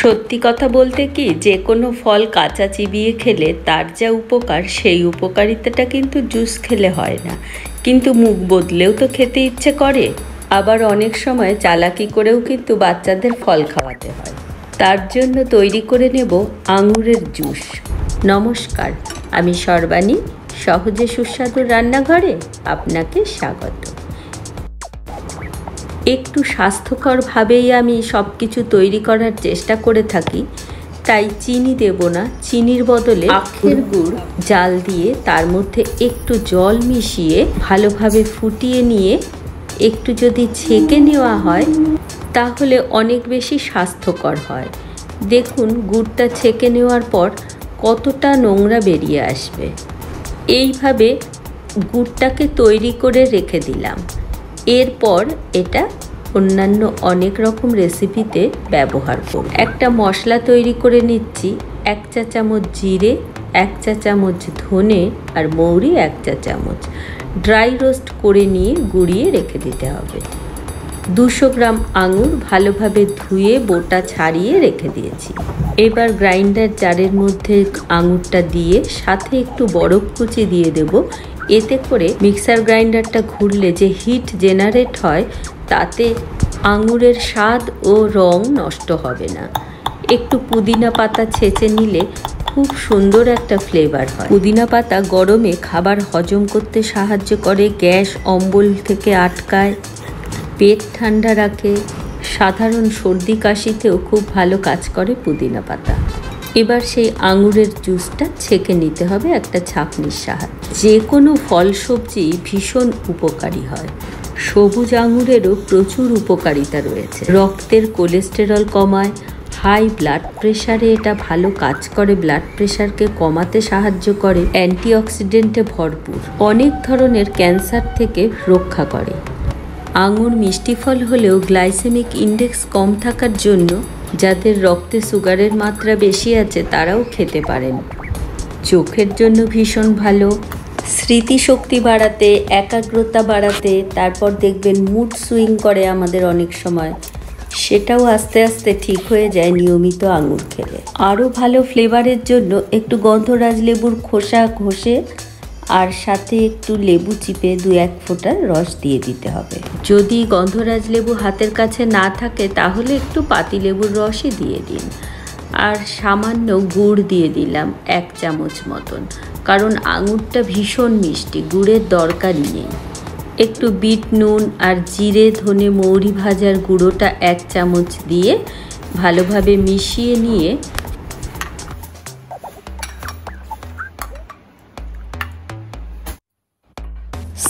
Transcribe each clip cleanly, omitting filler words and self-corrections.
সত্যি কথা বলতে কি, যে কোনো ফল কাঁচা চিবিয়ে খেলে তার যা উপকার, সেই উপকারিতাটা কিন্তু জুস খেলে হয় না। কিন্তু মুখ বদলেও তো খেতে ইচ্ছে করে। আবার অনেক সময় চালাকি করেও কিন্তু বাচ্চাদের ফল খাওয়াতে হয়। তার জন্য তৈরি করে নেব আঙুরের জুস। নমস্কার, আমি সর্বাণী, সহজে সুস্বাদু রান্নাঘরে আপনাকে স্বাগত। একটু স্বাস্থ্যকরভাবেই আমি সব কিছু তৈরি করার চেষ্টা করে থাকি, তাই চিনি দেব না। চিনির বদলে আখের গুড় জাল দিয়ে তার মধ্যে একটু জল মিশিয়ে ভালোভাবে ফুটিয়ে নিয়ে একটু যদি ছেঁকে নেওয়া হয় তাহলে অনেক বেশি স্বাস্থ্যকর হয়। দেখুন গুড়টা ছেঁকে নেওয়ার পর কতটা নোংরা বেরিয়ে আসবে। এইভাবে গুড়টাকে তৈরি করে রেখে দিলাম। এরপর এটা অন্যান্য অনেক রকম রেসিপিতে ব্যবহার করব। একটা মশলা তৈরি করে নিচ্ছি। 1 চা চামচ জিরে, 1 চা চামচ ধনে আর মৌরি 1 চা চামচ ড্রাই রোস্ট করে নিয়ে গুঁড়িয়ে রেখে দিতে হবে। 200 গ্রাম আঙুর ভালোভাবে ধুয়ে বোটা ছাড়িয়ে রেখে দিয়েছি। এবার গ্রাইন্ডার জারের মধ্যে আঙুরটা দিয়ে সাথে একটু বরফ কুচি দিয়ে দেব। এতে করে মিক্সার গ্রাইন্ডারটা ঘুরলে যে হিট জেনারেট হয় তাতে আঙুরের স্বাদ ও রং নষ্ট হবে না। একটু পুদিনা পাতা ছেঁচে নিলে খুব সুন্দর একটা ফ্লেভার হয়। পুদিনা পাতা গরমে খাবার হজম করতে সাহায্য করে, গ্যাস অম্বল থেকে আটকায়, পেট ঠান্ডা রাখে, সাধারণ সর্দি কাশিতেও খুব ভালো কাজ করে পুদিনা পাতা। এবার সেই আঙুরের জুসটা ছেঁকে নিতে হবে একটা ছাঁকনির সাহায্যে। যে কোনো ফল সবজি ভীষণ উপকারী হয়। সবুজ আঙুরেরও প্রচুর উপকারিতা রয়েছে। রক্তের কোলেস্টেরল কমায়, হাই ব্লাড প্রেশারে এটা ভালো কাজ করে, ব্লাড প্রেশারকে কমাতে সাহায্য করে, অ্যান্টিঅক্সিডেন্টে ভরপুর, অনেক ধরনের ক্যান্সার থেকে রক্ষা করে। আঙুর মিষ্টি ফল হলেও গ্লাইসেমিক ইন্ডেক্স কম থাকার জন্য যাদের রক্তে সুগারের মাত্রা বেশি আছে তারাও খেতে পারেন। চোখের জন্য ভীষণ ভালো, স্মৃতিশক্তি বাড়াতে, একাগ্রতা বাড়াতে, তারপর দেখবেন মুড সুইং করে আমাদের অনেক সময়, সেটাও আস্তে আস্তে ঠিক হয়ে যায় নিয়মিত আঙুর খেলে। আরও ভালো ফ্লেভারের জন্য একটু গন্ধরাজ লেবুর খোসা ঘষে আর সাথে একটু লেবু চিপে 2-1 ফোঁটা রস দিয়ে দিতে হবে। যদি গন্ধরাজ লেবু হাতের কাছে না থাকে তাহলে একটু পাতিলেবুর রসই দিয়ে দিন। আর সামান্য গুড় দিয়ে দিলাম 1 চামচ মতন, কারণ আঙুরটা ভীষণ মিষ্টি, গুড়ের দরকারই নেই। একটু বিট নুন আর জিরে ধনে মৌরি ভাজার গুঁড়োটা 1 চামচ দিয়ে ভালোভাবে মিশিয়ে নিয়ে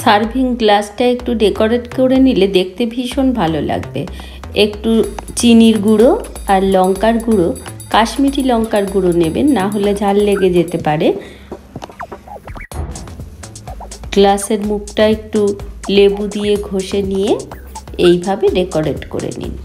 সার্ভিং গ্লাসটা একটু ডেকোরেট করে নিলে দেখতে ভীষণ ভালো লাগবে। একটু চিনির গুঁড়ো আর লঙ্কার গুঁড়ো, কাশ্মীরি লঙ্কার গুঁড়ো নেবেন, না হলে ঝাল লেগে যেতে পারে। গ্লাসের মুখটা একটু লেবু দিয়ে ঘষে নিয়ে এইভাবে ডেকোরেট করে নিন।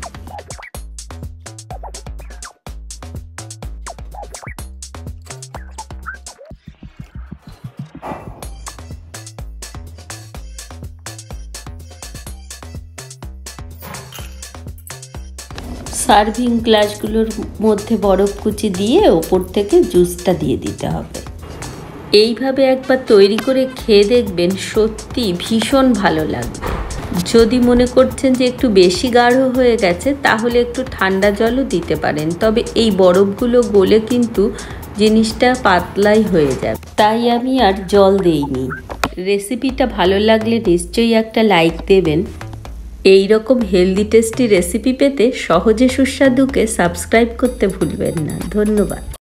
সার্ভিং গ্লাসগুলোর মধ্যে বরফ কুচি দিয়ে ওপর থেকে জুসটা দিয়ে দিতে হবে। এইভাবে একবার তৈরি করে খেয়ে দেখবেন, সত্যি ভীষণ ভালো লাগবে। যদি মনে করছেন যে একটু বেশি গাঢ় হয়ে গেছে তাহলে একটু ঠান্ডা জলও দিতে পারেন, তবে এই বরফগুলো গলে কিন্তু জিনিসটা পাতলাই হয়ে যাবে, তাই আমি আর জল দেইনি। রেসিপিটা ভালো লাগলে নিশ্চয়ই একটা লাইক দেবেন। এই রকম হেলদি টেস্টি রেসিপি পেতে সহজে সুস্বাদুকে সাবস্ক্রাইব করতে ভুলবেন না। ধন্যবাদ।